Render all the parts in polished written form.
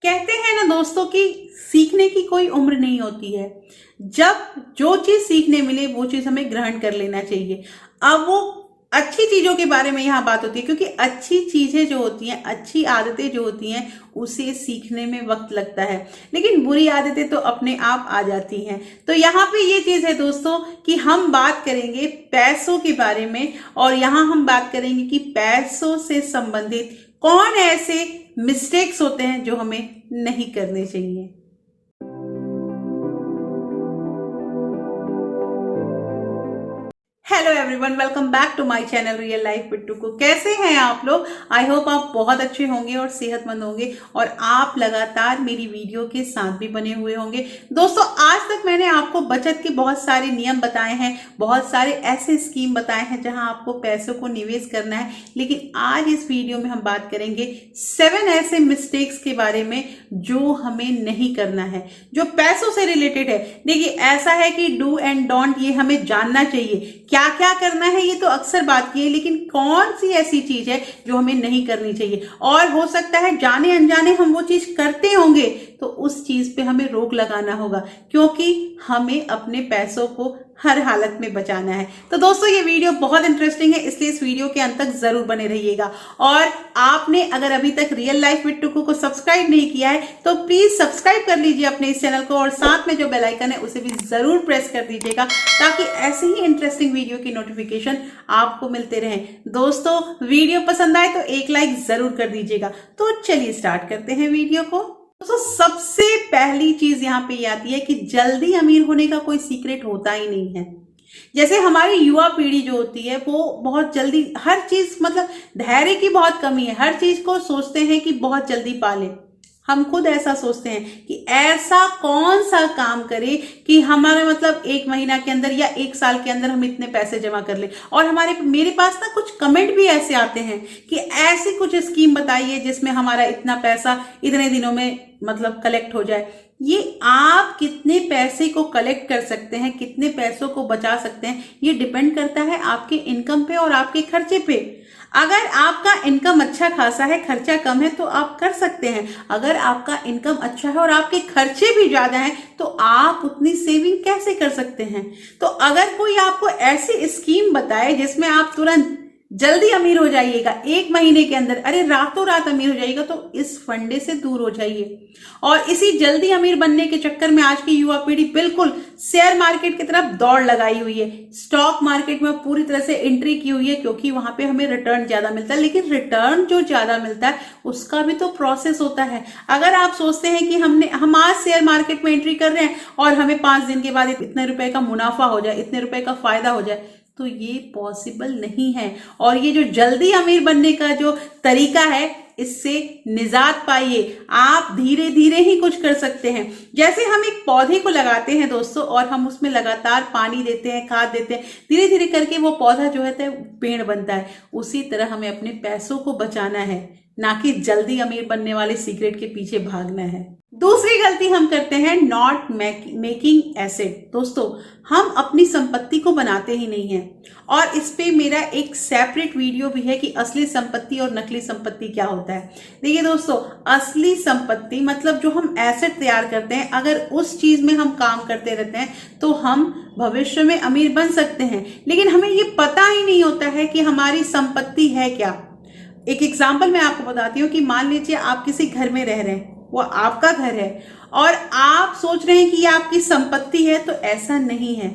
कहते हैं ना दोस्तों कि सीखने की कोई उम्र नहीं होती है। जब जो चीज सीखने मिले वो चीज हमें ग्रहण कर लेना चाहिए। अब वो अच्छी चीजों के बारे में यहाँ बात होती है, क्योंकि अच्छी चीजें जो होती हैं, अच्छी आदतें जो होती हैं, उसे सीखने में वक्त लगता है, लेकिन बुरी आदतें तो अपने आप आ जाती हैं। तो यहाँ पे ये चीज है दोस्तों कि हम बात करेंगे पैसों के बारे में, और यहाँ हम बात करेंगे कि पैसों से संबंधित कौन ऐसे मिस्टेक्स होते हैं जो हमें नहीं करने चाहिए। Hello everyone, welcome back to my channel real life Bittu को। कैसे हैं आप लोग? आई होप आप बहुत अच्छे होंगे और सेहतमंद होंगे, और आप लगातार मेरी वीडियो के साथ भी बने हुए होंगे। दोस्तों, आज तक मैंने आपको बचत के बहुत सारे नियम बताए हैं, बहुत सारे ऐसे स्कीम बताए हैं जहां आपको पैसों को निवेश करना है, लेकिन आज इस वीडियो में हम बात करेंगे 7 ऐसे मिस्टेक्स के बारे में जो हमें नहीं करना है, जो पैसों से रिलेटेड है। देखिए, ऐसा है कि डू एंड डोंट ये हमें जानना चाहिए, क्या क्या करना है ये तो अक्सर बात की है, लेकिन कौन सी ऐसी चीज है जो हमें नहीं करनी चाहिए। और हो सकता है जाने अनजाने हम वो चीज करते होंगे, तो उस चीज पे हमें रोक लगाना होगा, क्योंकि हमें अपने पैसों को हर हालत में बचाना है। तो दोस्तों, ये वीडियो बहुत इंटरेस्टिंग है, इसलिए इस वीडियो के अंत तक जरूर बने रहिएगा। और आपने अगर अभी तक रियल लाइफ विद टुकू को सब्सक्राइब नहीं किया है तो प्लीज सब्सक्राइब कर लीजिए अपने इस चैनल को, और साथ में जो बेल आइकन है उसे भी जरूर प्रेस कर दीजिएगा, ताकि ऐसे ही इंटरेस्टिंग वीडियो की नोटिफिकेशन आपको मिलते रहें। दोस्तों, वीडियो पसंद आए तो एक लाइक जरूर कर दीजिएगा। तो चलिए स्टार्ट करते हैं वीडियो को। तो सबसे पहली चीज यहाँ पे ये आती है कि जल्दी अमीर होने का कोई सीक्रेट होता ही नहीं है। जैसे हमारी युवा पीढ़ी जो होती है वो बहुत जल्दी हर चीज, मतलब धैर्य की बहुत कमी है, हर चीज को सोचते हैं कि बहुत जल्दी पाले। हम खुद ऐसा सोचते हैं कि ऐसा कौन सा काम करे कि हमारे मतलब 1 महीना के अंदर या 1 साल के अंदर हम इतने पैसे जमा कर ले। और मेरे पास ना कुछ कमेंट भी ऐसे आते हैं कि ऐसी कुछ स्कीम बताइए जिसमें हमारा इतना पैसा इतने दिनों में मतलब कलेक्ट हो जाए। ये आप कितने पैसे को कलेक्ट कर सकते हैं, कितने पैसों को बचा सकते हैं, ये डिपेंड करता है आपके इनकम पे और आपके खर्चे पे। अगर आपका इनकम अच्छा खासा है, खर्चा कम है, तो आप कर सकते हैं। अगर आपका इनकम अच्छा है और आपके खर्चे भी ज्यादा हैं, तो आप उतनी सेविंग कैसे कर सकते हैं? तो अगर कोई आपको ऐसी स्कीम बताए जिसमें आप तुरंत जल्दी अमीर हो जाइएगा, 1 महीने के अंदर, अरे रातों रात अमीर हो जाइएगा, तो इस फंडे से दूर हो जाइए। और इसी जल्दी अमीर बनने के चक्कर में आज की युवा पीढ़ी बिल्कुल शेयर मार्केट की तरफ दौड़ लगाई हुई है। स्टॉक मार्केट में पूरी तरह से एंट्री की हुई है, क्योंकि वहां पे हमें रिटर्न ज्यादा मिलता है। लेकिन रिटर्न जो ज्यादा मिलता है उसका भी तो प्रोसेस होता है। अगर आप सोचते हैं कि हम आज शेयर मार्केट में एंट्री कर रहे हैं और हमें 5 दिन के बाद इतने रुपए का मुनाफा हो जाए, इतने रुपए का फायदा हो जाए, तो ये पॉसिबल नहीं है। और ये जो जल्दी अमीर बनने का जो तरीका है, इससे निजात पाइए। आप धीरे धीरे ही कुछ कर सकते हैं। जैसे हम एक पौधे को लगाते हैं दोस्तों, और हम उसमें लगातार पानी देते हैं, खाद देते हैं, धीरे धीरे करके वो पौधा जो है पेड़ बनता है। उसी तरह हमें अपने पैसों को बचाना है, ना कि जल्दी अमीर बनने वाले सीक्रेट के पीछे भागना है। दूसरी गलती हम करते हैं, नॉट मेकिंग एसेट। दोस्तों, हम अपनी संपत्ति को बनाते ही नहीं हैं, और इस पे मेरा एक सेपरेट वीडियो भी है कि असली संपत्ति और नकली संपत्ति क्या होता है। देखिए दोस्तों, असली संपत्ति मतलब जो हम एसेट तैयार करते हैं, अगर उस चीज में हम काम करते रहते हैं तो हम भविष्य में अमीर बन सकते हैं, लेकिन हमें ये पता ही नहीं होता है कि हमारी संपत्ति है क्या। एक एग्जाम्पल मैं आपको बताती हूँ कि मान लीजिए आप किसी घर में रह रहे हैं, वो आपका घर है, और आप सोच रहे हैं कि ये आपकी संपत्ति है, तो ऐसा नहीं है।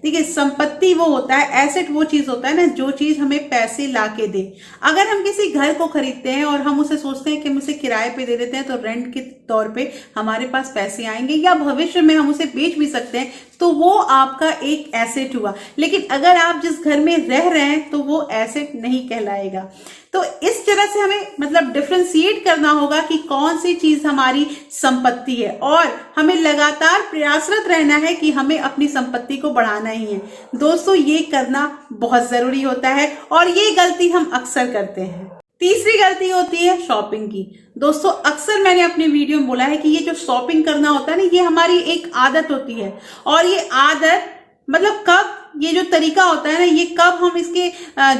देखिए, संपत्ति वो होता है, एसेट वो चीज होता है ना, जो चीज हमें पैसे ला के दे। अगर हम किसी घर को खरीदते हैं और हम उसे सोचते हैं कि हम उसे किराए पे दे देते हैं, तो रेंट के तौर पे हमारे पास पैसे आएंगे, या भविष्य में हम उसे बेच भी सकते हैं, तो वो आपका एक एसेट हुआ। लेकिन अगर आप जिस घर में रह रहे हैं तो वो एसेट नहीं कहलाएगा। तो इस तरह से हमें मतलब डिफरेंशिएट करना होगा कि कौन सी चीज हमारी संपत्ति है, और हमें लगातार प्रयासरत रहना है कि हमें अपनी संपत्ति को बढ़ाना ही है। दोस्तों, ये करना बहुत जरूरी होता है, और ये गलती हम अक्सर करते हैं। तीसरी गलती होती है शॉपिंग की। दोस्तों, अक्सर मैंने अपने वीडियो में बोला है कि ये जो शॉपिंग करना होता है ना, ये हमारी एक आदत होती है। और ये आदत मतलब कब ये जो तरीका होता है ना, ये कब हम इसके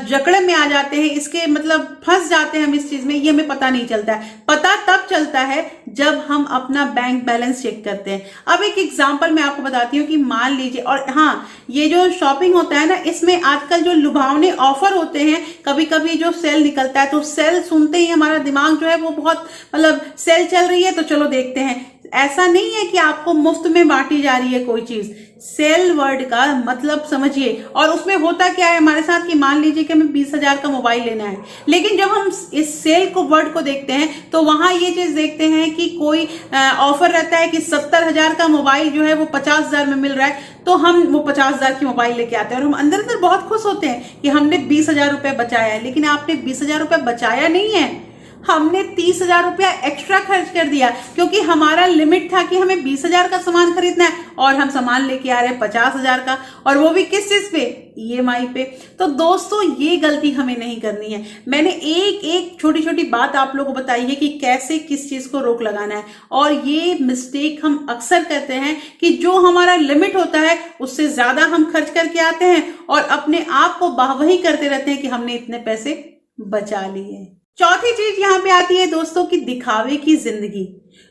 जकड़े में आ जाते हैं, इसके मतलब फंस जाते हैं हम इस चीज में, ये हमें पता नहीं चलता है। पता तब चलता है जब हम अपना बैंक बैलेंस चेक करते हैं। अब एक एग्जांपल मैं आपको बताती हूँ कि मान लीजिए, और हाँ, ये जो शॉपिंग होता है ना, इसमें आजकल जो लुभावने ऑफर होते हैं, कभी कभी जो सेल निकलता है, तो सेल सुनते ही हमारा दिमाग जो है वो बहुत मतलब सेल चल रही है तो चलो देखते हैं। ऐसा नहीं है कि आपको मुफ्त में बांटी जा रही है कोई चीज। सेल वर्ड का मतलब समझिए। और उसमें होता क्या है हमारे साथ कि मान लीजिए कि हमें 20,000 का मोबाइल लेना है, लेकिन जब हम इस सेल को वर्ड को देखते हैं तो वहां ये चीज देखते हैं कि कोई ऑफर रहता है कि 70,000 का मोबाइल जो है वो 50,000 में मिल रहा है, तो हम वो 50,000 की मोबाइल लेके आते हैं और हम अंदर अंदर बहुत खुश होते हैं कि हमने 20,000 रुपये बचाया है। लेकिन आपने 20,000 रुपये बचाया नहीं है, हमने 30,000 रुपया एक्स्ट्रा खर्च कर दिया, क्योंकि हमारा लिमिट था कि हमें 20,000 का सामान खरीदना है और हम सामान लेके आ रहे हैं 50,000 का, और वो भी किस चीज पे? EMI पे। तो दोस्तों ये गलती हमें नहीं करनी है। मैंने एक एक छोटी छोटी बात आप लोगों को बताई है कि कैसे किस चीज को रोक लगाना है, और ये मिस्टेक हम अक्सर करते हैं कि जो हमारा लिमिट होता है उससे ज्यादा हम खर्च करके आते हैं और अपने आप को वाहवाही करते रहते हैं कि हमने इतने पैसे बचा लिए। चौथी चीज यहाँ पे आती है दोस्तों की दिखावे की जिंदगी।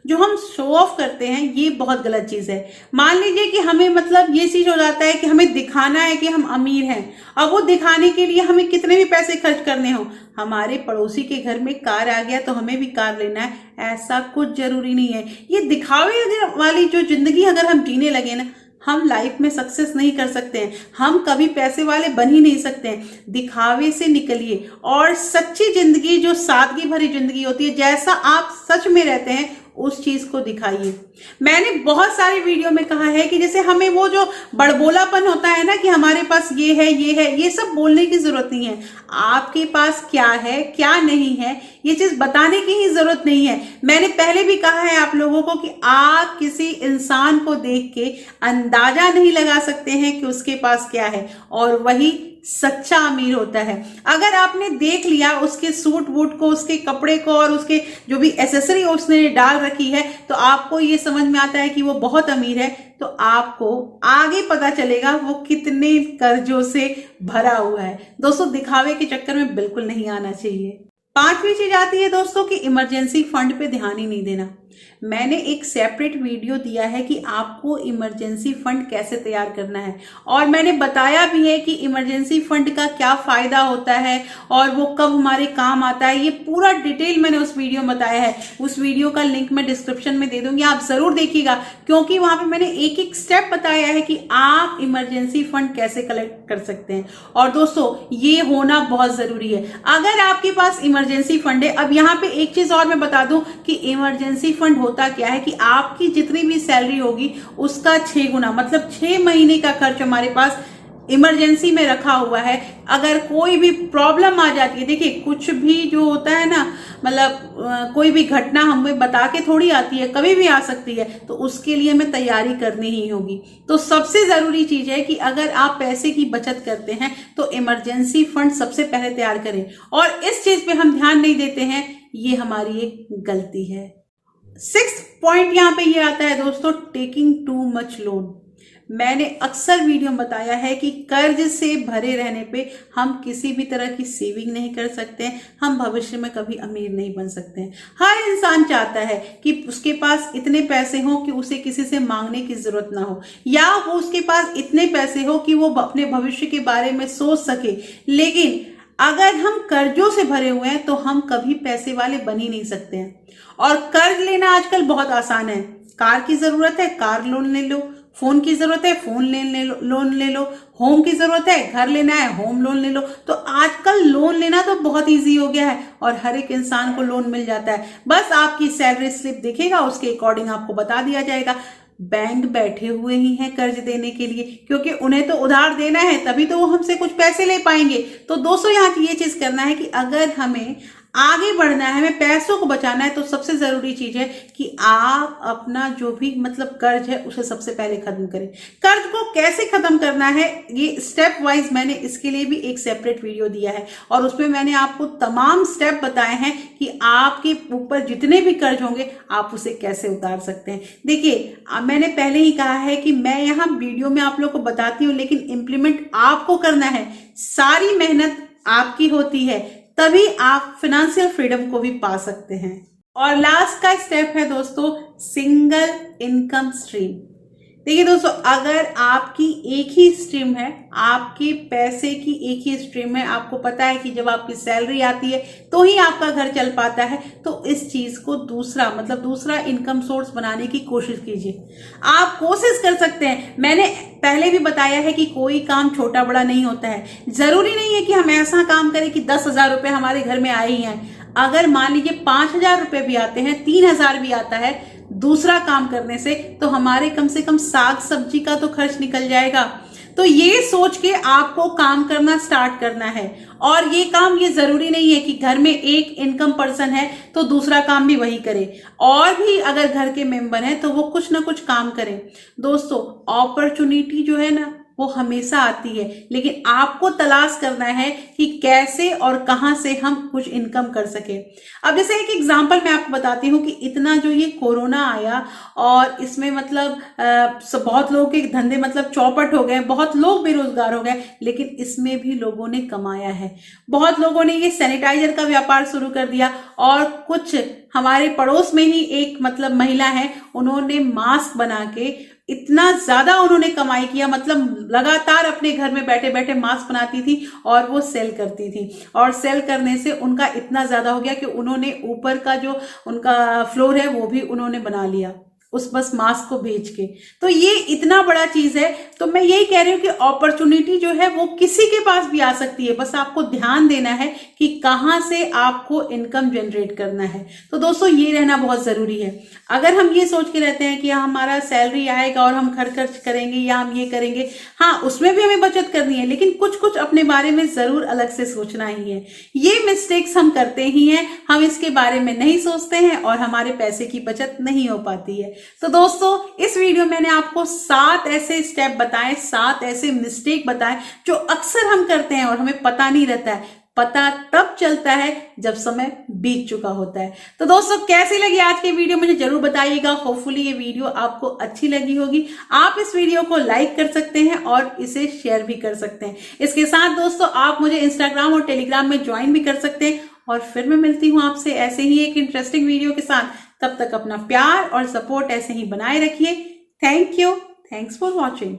जो हम शो ऑफ करते हैं ये बहुत गलत चीज है। मान लीजिए कि हमें मतलब ये चीज हो जाता है कि हमें दिखाना है कि हम अमीर हैं, अब वो दिखाने के लिए हमें कितने भी पैसे खर्च करने हो। हमारे पड़ोसी के घर में कार आ गया तो हमें भी कार लेना है, ऐसा कुछ जरूरी नहीं है। ये दिखावे वाली जो जिंदगी अगर हम जीने लगे ना, हम लाइफ में सक्सेस नहीं कर सकते हैं, हम कभी पैसे वाले बन ही नहीं सकते हैं। दिखावे से निकलिए और सच्ची जिंदगी, जो सादगी भरी जिंदगी होती है, जैसा आप सच में रहते हैं उस चीज को दिखाइए। मैंने बहुत सारे वीडियो में कहा है कि जैसे हमें वो जो बड़बोलापन होता है ना कि हमारे पास ये है ये है, ये सब बोलने की जरूरत नहीं है। आपके पास क्या है क्या नहीं है ये चीज बताने की ही जरूरत नहीं है। मैंने पहले भी कहा है आप लोगों को कि आप किसी इंसान को देख के अंदाजा नहीं लगा सकते हैं कि उसके पास क्या है, और वही सच्चा अमीर होता है। अगर आपने देख लिया उसके सूट वूट को, उसके कपड़े को और उसके जो भी एसेसरी उसने डाल रखी है, तो आपको ये समझ में आता है कि वो बहुत अमीर है, तो आपको आगे पता चलेगा वो कितने कर्जों से भरा हुआ है। दोस्तों दिखावे के चक्कर में बिल्कुल नहीं आना चाहिए। पांचवी चीज आती है दोस्तों कि इमरजेंसी फंड पे ध्यान ही नहीं देना। मैंने एक सेपरेट वीडियो दिया है कि आपको इमरजेंसी फंड कैसे तैयार करना है, और मैंने बताया भी है कि इमरजेंसी फंड का क्या फायदा होता है और वो कब हमारे काम आता है। ये पूरा डिटेल मैंने उस वीडियो में बताया है। उस वीडियो का लिंक मैं डिस्क्रिप्शन में दे दूंगी, आप जरूर देखिएगा, क्योंकि वहां पे मैंने एक एक स्टेप बताया है कि आप इमरजेंसी फंड कैसे कलेक्ट कर सकते हैं। और दोस्तों ये होना बहुत जरूरी है। अगर आपके पास इमरजेंसी फंड है, अब यहाँ पे एक चीज और मैं बता दूं कि इमरजेंसी फंड होता क्या है कि आपकी जितनी भी सैलरी होगी उसका 6 गुना, मतलब 6 महीने का खर्च हमारे पास इमरजेंसी में रखा हुआ है। अगर कोई भी प्रॉब्लम आ जाती है, देखिए कुछ भी जो होता है ना, मतलब कोई भी घटना हमें बता के थोड़ी आती है, कभी भी आ सकती है, तो उसके लिए हमें तैयारी करनी ही होगी। तो सबसे जरूरी चीज है कि अगर आप पैसे की बचत करते हैं तो इमरजेंसी फंड सबसे पहले तैयार करें, और इस चीज पे हम ध्यान नहीं देते हैं, ये हमारी एक गलती है। 6th पॉइंट यहाँ पे ये आता है दोस्तों, टेकिंग टू मच लोन। मैंने अक्सर वीडियो में बताया है कि कर्ज से भरे रहने पे हम किसी भी तरह की सेविंग नहीं कर सकते हैं, हम भविष्य में कभी अमीर नहीं बन सकते हैं। हर इंसान चाहता है कि उसके पास इतने पैसे हो कि उसे किसी से मांगने की जरूरत ना हो, या वो उसके पास इतने पैसे हो कि वो अपने भविष्य के बारे में सोच सके। लेकिन अगर हम कर्जों से भरे हुए हैं तो हम कभी पैसे वाले बन ही नहीं सकते हैं। और कर्ज लेना आजकल बहुत आसान है। कार की जरूरत है, कार लोन ले लो। फोन की जरूरत है, फोन लोन ले लो। होम की जरूरत है, घर लेना है, होम लोन ले लो। तो आजकल लोन लेना तो बहुत इजी हो गया है और हर एक इंसान को लोन मिल जाता है। बस आपकी सैलरी स्लिप दिखेगा, उसके अकॉर्डिंग आपको बता दिया जाएगा। बैंक बैठे हुए ही हैं कर्ज देने के लिए, क्योंकि उन्हें तो उधार देना है, तभी तो वो हमसे कुछ पैसे ले पाएंगे। तो दोस्तों यहाँ ये चीज करना है कि अगर हमें आगे बढ़ना है, हमें पैसों को बचाना है, तो सबसे जरूरी चीज है कि आप अपना जो भी मतलब कर्ज है उसे सबसे पहले खत्म करें। कर्ज को कैसे खत्म करना है ये स्टेप वाइज मैंने इसके लिए भी एक सेपरेट वीडियो दिया है और उसमें मैंने आपको तमाम स्टेप बताए हैं कि आपके ऊपर जितने भी कर्ज होंगे आप उसे कैसे उतार सकते हैं। देखिए मैंने पहले ही कहा है कि मैं यहाँ वीडियो में आप लोग को बताती हूँ, लेकिन इंप्लीमेंट आपको करना है। सारी मेहनत आपकी होती है, तभी आप फाइनेंशियल फ्रीडम को भी पा सकते हैं। और लास्ट का स्टेप है दोस्तों, सिंगल इनकम स्ट्रीम। देखिए दोस्तों, अगर आपकी एक ही स्ट्रीम है, आपके पैसे की एक ही स्ट्रीम है, आपको पता है कि जब आपकी सैलरी आती है तो ही आपका घर चल पाता है, तो इस चीज को दूसरा इनकम सोर्स बनाने की कोशिश कीजिए। आप कोशिश कर सकते हैं, मैंने पहले भी बताया है कि कोई काम छोटा बड़ा नहीं होता है। जरूरी नहीं है कि हम ऐसा काम करें कि 10,000 रुपए हमारे घर में आए ही हैं। अगर मान लीजिए 5,000 रुपए भी आते हैं, 3,000 भी आता है दूसरा काम करने से, तो हमारे कम से कम साग सब्जी का तो खर्च निकल जाएगा। तो ये सोच के आपको काम करना स्टार्ट करना है। और ये काम, ये जरूरी नहीं है कि घर में एक इनकम पर्सन है तो दूसरा काम भी वही करे, और भी अगर घर के मेंबर हैं तो वो कुछ ना कुछ काम करें। दोस्तों, अपॉर्चुनिटी जो है ना वो हमेशा आती है, लेकिन आपको तलाश करना है कि कैसे और कहां से हम कुछ इनकम कर सके। अब जैसे एक एग्जांपल मैं आपको बताती हूँ कि इतना जो ये कोरोना आया और इसमें मतलब बहुत लोगों के धंधे मतलब चौपट हो गए, बहुत लोग बेरोजगार हो गए, लेकिन इसमें भी लोगों ने कमाया है। बहुत लोगों ने ये सैनिटाइजर का व्यापार शुरू कर दिया, और कुछ हमारे पड़ोस में ही एक मतलब महिला है, उन्होंने मास्क बना के इतना ज्यादा उन्होंने कमाई किया, मतलब लगातार अपने घर में बैठे बैठे मास्क बनाती थी और वो सेल करती थी, और सेल करने से उनका इतना ज्यादा हो गया कि उन्होंने ऊपर का जो उनका फ्लोर है वो भी उन्होंने बना लिया उस बस मास्क को बेच के। तो ये इतना बड़ा चीज है। तो मैं यही कह रही हूँ कि अपॉर्चुनिटी जो है वो किसी के पास भी आ सकती है, बस आपको ध्यान देना है कि कहाँ से आपको इनकम जनरेट करना है। तो दोस्तों, ये रहना बहुत जरूरी है। अगर हम ये सोच के रहते हैं कि हमारा सैलरी आएगा और हम खर्च करेंगे या हम ये करेंगे, हाँ उसमें भी हमें बचत करनी है, लेकिन कुछ कुछ अपने बारे में जरूर अलग से सोचना ही है। ये मिस्टेक्स हम करते ही हैं, हम इसके बारे में नहीं सोचते हैं और हमारे पैसे की बचत नहीं हो पाती है। तो दोस्तों, इस वीडियो में मैंने आपको 7 ऐसे स्टेप बताए, 7 ऐसे मिस्टेक बताए जो अक्सर हम करते हैं और हमें पता नहीं रहता है। पता तब चलता है जब समय बीत चुका होता है। तो दोस्तों, कैसी लगी आज की वीडियो मुझे जरूर बताइएगा। होपफुली ये वीडियो आपको अच्छी लगी होगी। आप इस वीडियो को लाइक कर सकते हैं और इसे शेयर भी कर सकते हैं। इसके साथ दोस्तों, आप मुझे इंस्टाग्राम और टेलीग्राम में ज्वाइन भी कर सकते हैं। और फिर मैं मिलती हूँ आपसे ऐसे ही एक इंटरेस्टिंग वीडियो के साथ। तब तक अपना प्यार और सपोर्ट ऐसे ही बनाए रखिए। Thank you. Thanks for watching.